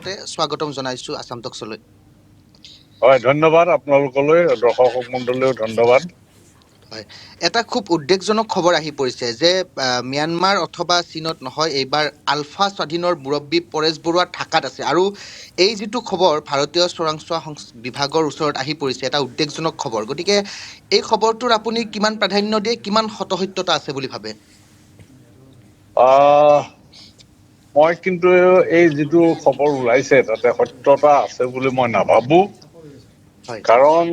প্ৰথমতে স্বাগতম জনাইছো আসাম টক্সলৈ। হয়, ধন্যবাদ আপোনালোকলৈ, দৰ্শক মণ্ডলীও ধন্যবাদ। হয়, এটা খুব উদ্বেগজনক খবৰ আহি পৰিছে যে ম্যানমাৰ অথবা চীনত নহয়, এইবাৰ আলফা স্বাধীনৰ মুৰব্বী পৰেশ বৰুৱা ঢাকাত আছে। আৰু এই যিটো খবৰ ভাৰতীয় চোৰাংচোৱা বিভাগৰ ওচৰত আহি পৰিছে, এটা উদ্বেগজনক খবৰ। গতিকে এই খবৰটোৰ আপুনি কিমান প্ৰাধান্য দিয়ে, কিমান সত্যতা আছে বুলি ভাবে? মই কিন্তু এই যিটো খবৰ ওলাইছে তাতে সত্যতা আছে বুলি মই নাভাবো। কাৰণ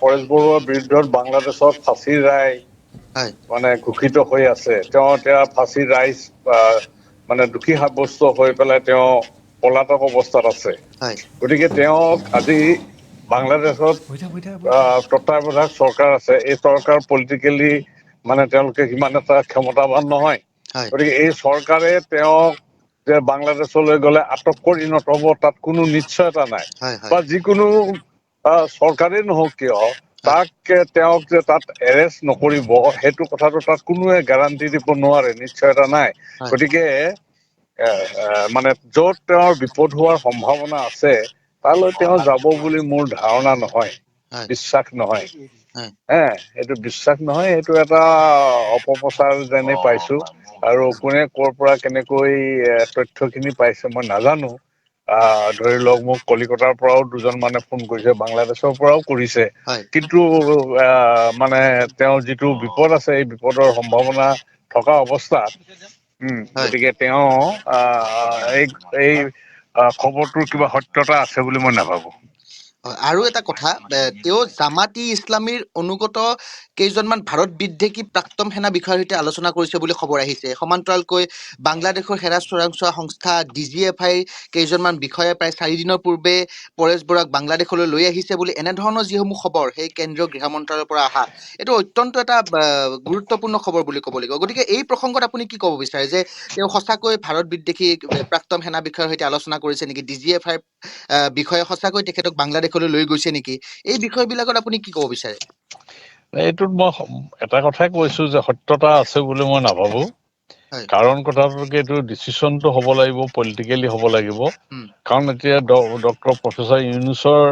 পৰেশ বৰুৱাৰ বিৰুদ্ধত বাংলাদেশত ফাঁচীৰ ৰায় মানে ঘোষিত হৈ আছে। তেওঁ এতিয়া ফাঁচীৰ ৰাইজ মানে দোষী সাব্যস্ত হৈ পেলাই তেওঁ পলাতক অৱস্থাত আছে। গতিকে তেওঁক আজি বাংলাদেশত তত্ত্বাৱধায়ক চৰকাৰ আছে, এই চৰকাৰ পলিটিকেলি মানে তেওঁলোকে সিমান এটা ক্ষমতাৱান নহয়। গতিকে এই চৰকাৰে তেওঁক যে বাংলাদেশলৈ গ'লে আটক কৰি নথব তাত কোনো নিশ্চয়তা নাই। বা যিকোনো চৰকাৰেই নহওক কিয় তাক তেওঁক যে তাত এৰেষ্ট নকৰিব সেইটো কথাটো তাত কোনোৱে গেৰাণ্টি দিব নোৱাৰে, নিশ্চয়তা নাই। গতিকে মানে য'ত তেওঁৰ বিপদ হোৱাৰ সম্ভাৱনা আছে তালৈ তেওঁ যাব বুলি মোৰ ধাৰণা নহয়, বিশ্বাস নহয়। এইটো বিশ্বাস নহয়, এইটো এটা অপপ্ৰচাৰ যেনে পাইছো। আৰু কোনে ক'ৰ পৰা কেনেকৈ তথ্যখিনি পাইছে মই নাজানো। ধৰি লওক মোক কলিকতাৰ পৰাও দুজন মানে ফোন কৰিছে, বাংলাদেশৰ পৰাও কৰিছে। কিন্তু মানে তেওঁৰ যিটো বিপদ আছে এই বিপদৰ সম্ভাৱনা থকা অৱস্থাত গতিকে তেওঁ এই খবৰটোৰ কিবা সত্যতা আছে বুলি মই নাভাবো। আৰু এটা কথা, তেওঁ জামাত ইছলামীৰ অনুগত কেইজনমান ভাৰত বিদ্বেষী প্ৰাক্তন সেনা বিষয়াৰ সৈতে আলোচনা কৰিছে বুলি খবৰ আহিছে। সমান্তৰালকৈ বাংলাদেশৰ সেনা চোৰাংচোৱা সংস্থা DGFIৰ কেইজনমান বিষয়াই প্ৰায় 4 দিনৰ পূৰ্বে পৰেশ বৰুৱাক বাংলাদেশলৈ লৈ আহিছে বুলি এনেধৰণৰ যিসমূহ খবৰ সেই কেন্দ্ৰীয় গৃহ মন্ত্ৰালয়ৰ পৰা অহা, এইটো অত্যন্ত এটা গুৰুত্বপূৰ্ণ খবৰ বুলি ক'ব লাগিব। গতিকে এই প্ৰসংগত আপুনি কি ক'ব বিচাৰে যে তেওঁ সঁচাকৈ ভাৰত বিদ্বেষী প্ৰাক্তন সেনা বিষয়াৰ সৈতে আলোচনা কৰিছে নেকি? DGFIৰ বিষয়ে সঁচাকৈ তেখেতক বাংলাদেশলৈ লৈ গৈছে নেকি? এই বিষয়বিলাকত আপুনি কি ক'ব বিচাৰে? এইটোত মই এটা কথাই কৈছো যে সত্যতা আছে বুলি মই নাভাবো। কাৰণ কথাটোকে এইটো ডিচিশ্যনটো হ'ব লাগিব, পলিটিকেলি হ'ব লাগিব। কাৰণ এতিয়া ডক্টৰ প্ৰফেচৰ ইউনুছৰ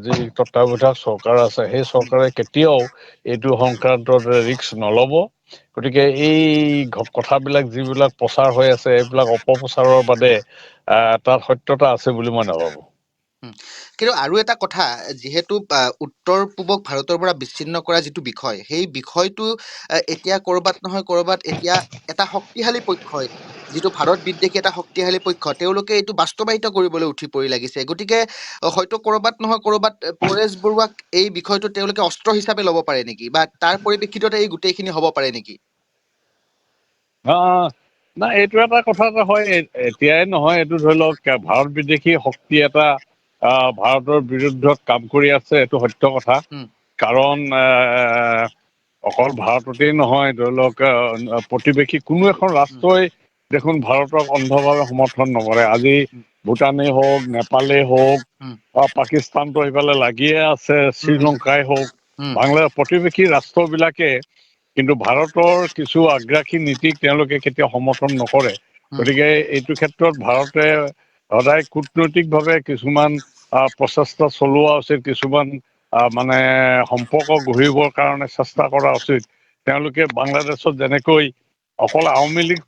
যি তত্ত্বাৱধায়ক চৰকাৰ আছে সেই চৰকাৰে কেতিয়াও এইটো সংক্ৰান্তত ৰিস্ক নল'ব। গতিকে এই কথাবিলাক যিবিলাক প্ৰচাৰ হৈ আছে এইবিলাক অপপ্ৰচাৰৰ বাদে তাত সত্যতা আছে বুলি মই নাভাবো। কিন্তু আৰু এটা কথা, যিহেতু উত্তৰ পূবক ভাৰতৰ পৰা বিচ্ছিন্ন কৰা যিটো বিষয়, সেই বিষয়টো এতিয়া কৰবাত নহয় কৰবাত এতিয়া এটা শক্তিশালী পক্ষই, যিটো ভাৰত বিদ্বেষী এটা শক্তিশালী পক্ষ, তেওঁলোকে এইটো বাস্তৱায়িত কৰিবলৈ উঠি পৰি লাগিছে। গতিকে হয়তো কৰবাত নহয় কৰবাত পৰেশ বৰুৱাক এই বিষয়টো তেওঁলোকে অস্ত্ৰ হিচাপে ল'ব পাৰে নেকি, বা তাৰ পৰিপ্ৰেক্ষিততে এই গোটেইখিনি হ'ব পাৰে নেকি? না, এইটো এটা কথা এটা হয়, এতিয়াই নহয়, এইটো ধৰি লওক ভাৰত বিদেশী শক্তি এটা ভাৰতৰ বিৰুদ্ধত কাম কৰি আছে, এইটো সত্য কথা। কাৰণ অকল ভাৰততেই নহয়, ধৰি লওক প্ৰতিবেশী কোনো এখন ৰাষ্ট্ৰই দেখোন ভাৰতক অন্ধভাৱে সমৰ্থন নকৰে। আজি ভূটানেই হওক, নেপালেই হওক, পাকিস্তানটো সেইফালে লাগিয়ে আছে, শ্ৰীলংকাই হওক, প্ৰতিবেশী ৰাষ্ট্ৰবিলাকে কিন্তু ভাৰতৰ কিছু আগ্ৰাসী নীতিক তেওঁলোকে কেতিয়াও সমৰ্থন নকৰে। গতিকে এইটো ক্ষেত্ৰত ভাৰতে সদায় কূটনৈতিকভাৱে কিছুমান প্ৰচেষ্টা চলোৱা উচিত, কিছুমান মানে সম্পৰ্ক গঢ়িবৰ কাৰণে চেষ্টা কৰা উচিত। তেওঁলোকে বাংলাদেশত যেনেকৈ অকল আওয়ামী লীগ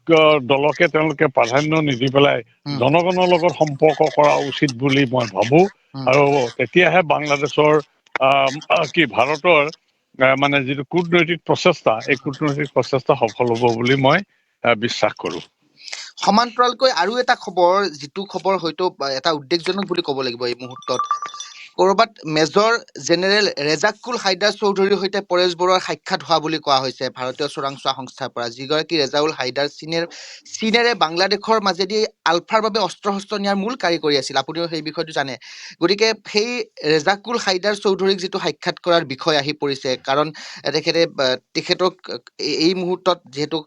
দলকে তেওঁলোকে প্ৰাধান্য নিদি পেলাই জনগণৰ লগত সম্পৰ্ক কৰা উচিত বুলি মই ভাবো। আৰু তেতিয়াহে বাংলাদেশৰ ভাৰতৰ মানে যিটো কূটনৈতিক প্ৰচেষ্টা, এই কূটনৈতিক প্ৰচেষ্টা সফল হ'ব বুলি মই বিশ্বাস কৰো। সমান্তৰালকৈ আৰু এটা খবৰ, যিটো খবৰ হয়তো এটা উদ্বেগজনক বুলি ক'ব লাগিব এই মুহূৰ্তত, কৰবাত মেজৰ জেনেৰেল ৰেজাকুল হাইদাৰ চৌধুৰীৰ সৈতে পৰেশ বৰুৱাৰ সাক্ষাৎ হোৱা বুলি কোৱা হৈছে ভাৰতীয় চোৰাংচোৱা সংস্থাৰ পৰা, যিগৰাকী ৰেজাউল হাইদাৰ চীনেৰে বাংলাদেশৰ মাজেদি আলফাৰ বাবে অস্ত্ৰ শস্ত্ৰ নিয়াৰ মূল কাৰিকৰী আছিল। আপুনিও সেই বিষয়টো জানে। গতিকে সেই ৰেজাকুল হাইদাৰ চৌধুৰীক যিটো সাক্ষাৎ কৰাৰ বিষয় আহি পৰিছে, কাৰণ তেখেতক এই মুহূৰ্তত যিহেতু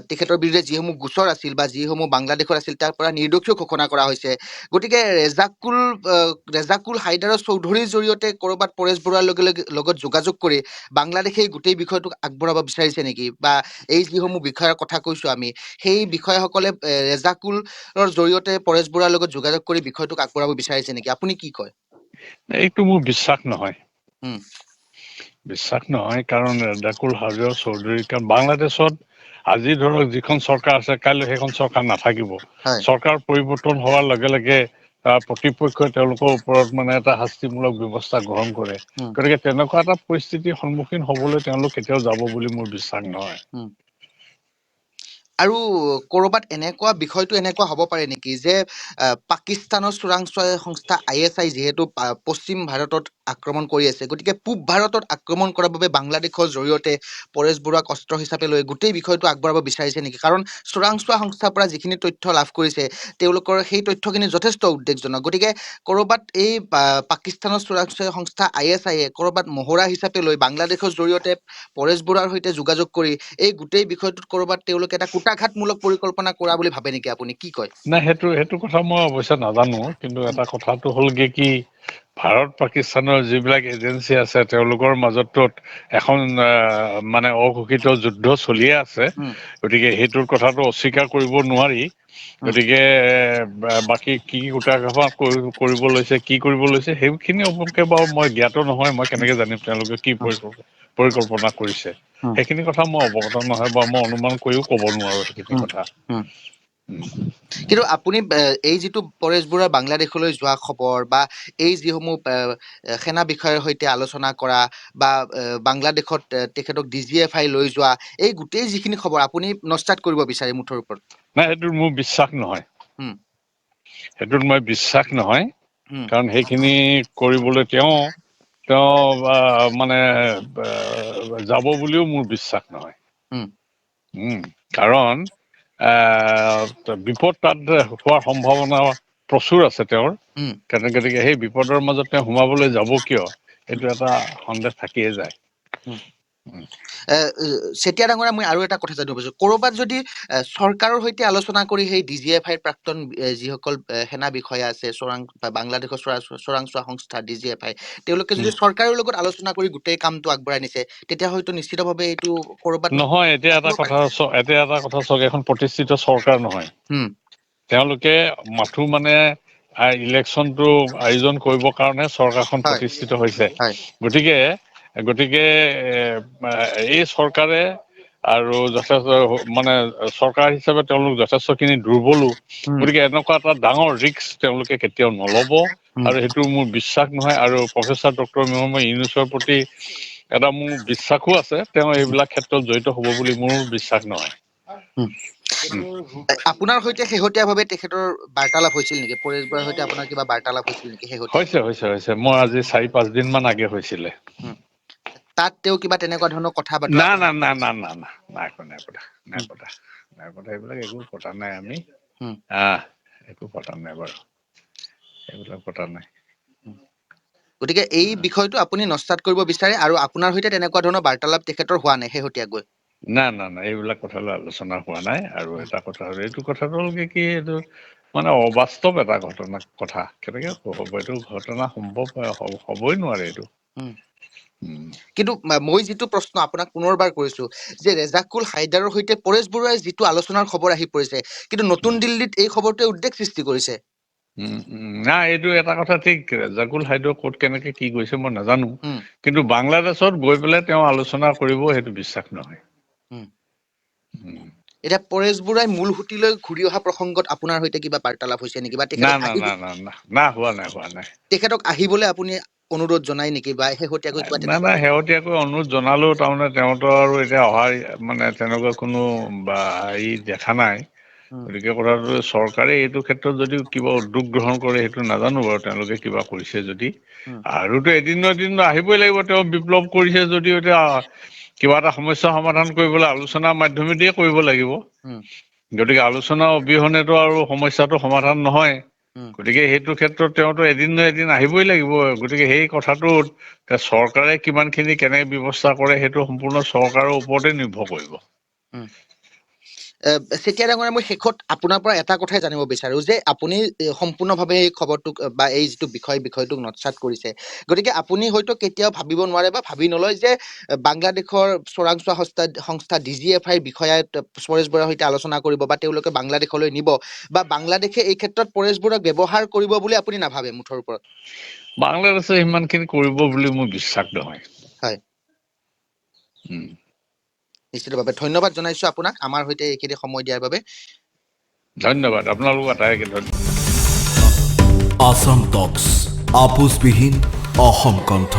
তেখেতৰ বিৰুদ্ধে যিসমূহ গোচৰ আছিল বা যিসমূহ বাংলাদেশৰ আছিল তাৰ পৰা নিৰ্দোষীয় ঘোষণা কৰা হৈছে। গতিকে ৰেজাকুল হাইদাৰৰ চৌধুৰীৰ জৰিয়তে ক'ৰবাত পৰেশ বৰুৱাৰ লগত যোগাযোগ কৰি বাংলাদেশে এই গোটেই বিষয়টোক আগবঢ়াব বিচাৰিছে নেকি, বা এই যিসমূহ বিষয়ৰ কথা কৈছো আমি, সেই বিষয়াসকলে ৰেজাকুলৰ জৰিয়তে পৰেশ বৰুৱাৰ লগত যোগাযোগ কৰি বিষয়টোক আগবঢ়াব বিচাৰিছে নেকি? আপুনি কি কয়? এইটো মোৰ বিশ্বাস নহয়। উম, বিশ্বাস নহয়, কাৰণ ৰেজাকুল হাজৰ চৌধুৰী, কাৰণ বাংলাদেশত আজি ধৰক যিখন চৰকাৰ আছে, কাইলৈ সেইখন চৰকাৰ নাথাকিব। হয়। চৰকাৰ পৰিৱৰ্তন হোৱাৰ লগে লগে প্ৰতিপক্ষই তেওঁলোকৰ ওপৰত মানে এটা শাস্তিমূলক ব্যৱস্থা গ্ৰহণ কৰে। উম, গতিকে তেনেকুৱা এটা পৰিস্থিতিৰ সন্মুখীন হ'বলৈ তেওঁলোক কেতিয়াও যাব বুলি মোৰ বিশ্বাস নহয়। উম। আৰু ক'ৰবাত এনেকুৱা বিষয়টো এনেকুৱা হ'ব পাৰে নেকি যে পাকিস্তানৰ চোৰাংচোৱা সংস্থা ISI যিহেতু পশ্চিম ভাৰতত আক্ৰমণ কৰি আছে, গতিকে পূব ভাৰতত আক্ৰমণ কৰাৰ বাবে বাংলাদেশৰ জৰিয়তে পৰেশ বৰুৱাক অস্ত্ৰ হিচাপে লৈ গোটেই বিষয়টো আগবঢ়াব বিচাৰিছে নেকি? কাৰণ চোৰাংচোৱা সংস্থাৰ পৰা যিখিনি তথ্য লাভ কৰিছে, তেওঁলোকৰ সেই তথ্যখিনি যথেষ্ট উদ্বেগজনক। গতিকে ক'ৰবাত এই পাকিস্তানৰ চোৰাংচোৱা সংস্থা ISI ক'ৰবাত মহৰা হিচাপে লৈ বাংলাদেশৰ জৰিয়তে পৰেশ বৰুৱাৰ সৈতে যোগাযোগ কৰি এই গোটেই বিষয়টোত ক'ৰবাত তেওঁলোকে এটা কুটাঘাতমূলক পৰিকল্পনা কৰা বুলি ভাবে নেকি? আপুনি কি কয়? নাই, সেইটো কথা মই অৱশ্যে নাজানো, কিন্তু এটা কথাটো হ'লগে কি, ভাৰত পাকিস্তানৰ যিবিলাক এজেঞ্চি আছে তেওঁলোকৰ মাজত এখন মানে অঘোষিত যুদ্ধ চলিয়ে আছে। উম, গতিকে সেইটোৰ কথাটো অস্বীকাৰ কৰিব নোৱাৰি। উম, গতিকে বাকী কি কুটাঘাত কৰিব লৈছে, কি কৰিব লৈছে, সেইখিনি সম্পৰ্কে বাৰু মই জ্ঞাত নহয়। মই কেনেকে জানিম তেওঁলোকে কি উম, পৰিকল্পনা কৰিছে? উম, সেইখিনি কথা মই অৱগত নহয়, বা মই অনুমান কৰিও ক'ব নোৱাৰো সেইখিনি উম, কথা। উম। কিন্তু আপুনি এই যিটো পৰেশ বৰুৱা বাংলাদেশলৈ যোৱা খবৰ, বা এই যিসমূহ সেনা বিষয়াৰ সৈতে আলোচনা কৰা, বা বাংলাদেশত তেখেতক DGFI লৈ যোৱা, এই গোটেই যিখিনি খবৰ আপুনি নস্যাৎ কৰিব বিচাৰে মুঠৰ ওপৰত? নাই, সেইটোত মোৰ বিশ্বাস নহয়। উম, সেইটোত মই বিশ্বাস নহয়, উম, কাৰণ সেইখিনি কৰিবলৈ তেওঁ মানে যাব বুলিও মোৰ বিশ্বাস নহয়। উম, কাৰণ বিপদ তাত হোৱাৰ সম্ভাৱনা প্ৰচুৰ আছে তেওঁৰ। উম, গতিকে সেই বিপদৰ মাজত তেওঁ সোমাবলৈ যাব কিয়, উম, এইটো এটা সন্দেহ থাকিয়ে যায়। উম। চেতিয়া ডাঙৰীয়া, মই আৰু এটা কথা জানিব বিচাৰিছো, ক'ৰবাত যদি চৰকাৰৰ সৈতে আলোচনা কৰি সেই DGFI প্ৰাক্তন যিসকল সেনা বিষয়া আছে, বাংলাদেশৰ চোৰাংচোৱা সংস্থা DGFI, তেওঁলোকে যদি চৰকাৰৰ লগত আলোচনা কৰি গোটেই কামটো আগবঢ়াই নিছে, তেতিয়া হয়তো নিশ্চিতভাৱে এইটো ক'ৰবাত নহয়। এতিয়া এটা কথা চাওক, এখন প্ৰতিষ্ঠিত চৰকাৰ নহয়। উম, তেওঁলোকে মাথো মানে ইলেকশ্যনটো আয়োজন কৰিবৰ কাৰণে চৰকাৰখন হয়, প্ৰতিষ্ঠিত হৈছে। হয়, গতিকে এই চৰকাৰে আৰু যথেষ্ট মানে চৰকাৰ হিচাপে তেওঁলোক যথেষ্টখিনি দুৰ্বলো। উম, গতিকে এনেকুৱা এটা ডাঙৰ ৰিস্ক তেওঁলোকে কেতিয়াও নল'ব, উম, আৰু সেইটো মোৰ বিশ্বাস নহয়। আৰু প্ৰফেচাৰ ডক্টৰ মোহাম্মদ ইউনুছৰ প্ৰতি এটা মোৰ বিশ্বাসো আছে, তেওঁ এইবিলাক ক্ষেত্ৰত জড়িত হ'ব বুলি মোৰ বিশ্বাস নহয়। উম। আপোনাৰ সৈতে শেহতীয়াভাৱে তেখেতৰ বাৰ্তালাপ হৈছিল নেকি? পৰেশ বৰুৱাৰ সৈতে আপোনাৰ কিবা বাৰ্তালাপ হৈছিল নেকি শেহতীয়াকৈ? হৈছে। মই আজি 4-5 দিন মান আগে হৈছিলে। উম, তাত তেওঁ কিবা তেনেকুৱা ধৰণৰ কথা বতৰা না কৈছিল? না না না না না নাই পতা উম, এইবিলাক একো পতা নাই আমি। উম, একো পতা নাই বাৰু, এইবিলাক পতা নাই। গতিকে এই বিষয়টো আপুনি নস্যাৎ কৰিব বিচাৰে, আৰু আপোনাৰ সৈতে তেনেকুৱা ধৰণৰ বাৰ্তালাপ তেখেতৰ হোৱা নাই শেহতীয়াকৈ? না এইবিলাক কথা লৈ আলোচনা হোৱা নাই। আৰু এটা কথা হ'ল, এইটো কথাটো হ'ল কি, এইটো মানে অবাস্তৱ এটা কথা কেনেকে হ'ব? এইটো ঘটনা সম্ভৱ হ'বই নোৱাৰে এইটো। উম। কিন্তু মই যিটো প্ৰশ্ন আপোনাক পুনৰবাৰ কৰিছো, যে ৰেজাকুল হাইদাৰৰ সৈতে পৰেশ বৰুৱাই যিটো আলোচনাৰ খবৰ আহি পৰিছে, কিন্তু নতুন দিল্লীত এই খবৰটোৱে উদ্বেগ সৃষ্টি কৰিছে। নাই, এইটো এটা কথা ঠিক, ৰেজাকুল হাইদাৰ ক'ত কেনেকে কি কৰিছে মই নাজানো। উম, কিন্তু বাংলাদেশত গৈ পেলাই তেওঁ আলোচনা কৰিব, সেইটো বিশ্বাস নহয়। উম। এতিয়া পৰেশ বৰুৱাই মূল সুঁতিলৈ ঘূৰি অহা প্ৰসংগত আপোনাৰ সৈতে কিবা বাৰ্তালাপ হৈছে নেকি? বা না তেখেতক না না না না না হোৱা নাই। তেখেতক আহিবলৈ আপুনি অনুৰোধ জনাই নেকি, বা শেহতীয়াকৈ কিবা তেনেকুৱা ধৰণৰ? শেহতীয়াকৈ অনুৰোধ জনালেও তাৰমানে তেওঁতো আৰু এতিয়া অহাৰ মানে তেনেকুৱা কোনো দেখা নাই। উম, গতিকে কথাটো, চৰকাৰে এইটো ক্ষেত্ৰত যদি কিবা উদ্যোগ গ্ৰহণ কৰে, সেইটো নাজানো বাৰু, তেওঁলোকে কিবা কৰিছে যদি। উম, আৰুতো এদিন আহিবই লাগিব। তেওঁ বিপ্লৱ কৰিছে যদিও এতিয়া কিবা এটা সমস্যা সমাধান কৰিবলৈ আলোচনাৰ মাধ্যমেদিয়ে কৰিব লাগিব। উম, গতিকে আলোচনাৰ অবিহনেতো আৰু সমস্যাটো সমাধান নহয়। উম, গতিকে সেইটো ক্ষেত্ৰত তেওঁতো এদিন নহয় এদিন আহিবই লাগিব। গতিকে সেই কথাটোত চৰকাৰে কিমানখিনি কেনেকে ব্যৱস্থা কৰে, সেইটো সম্পূৰ্ণ চৰকাৰৰ ওপৰতে নিৰ্ভৰ কৰিব। উম। চেতিয়া ডাঙৰীয়া, মই শেষত আপোনাৰ পৰা এটা কথাই জানিব বিচাৰো যে আপুনি সম্পূৰ্ণভাৱে এই খবৰটোক বা এই যিটো বিষয়টোক নৎসাত কৰিছে, গতিকে আপুনি হয়তো কেতিয়াও ভাবিব নোৱাৰে বা ভাবি নলয় যে বাংলাদেশৰ চোৰাংচোৱা সংস্থা DGFIৰ বিষয়াই পৰেশ বৰাৰ সৈতে আলোচনা কৰিব বা তেওঁলোকে বাংলাদেশলৈ নিব বা বাংলাদেশে এই ক্ষেত্ৰত পৰেশ বৰাক ব্যৱহাৰ কৰিব বুলি আপুনি নাভাবে মুঠৰ ওপৰত? বাংলাদেশে সিমানখিনি কৰিব বুলি মোৰ বিশ্বাস নহয়। হয়, উম। নিশ্চিতভাৱে ধন্যবাদ জনাইছো আপোনাক আমাৰ সৈতে এইখিনি সময় দিয়াৰ বাবে। ধন্যবাদ, আপোনালোক আটাইকে ধন্যবাদ। আসাম টক্স, আপোচবিহীন অসম কণ্ঠ।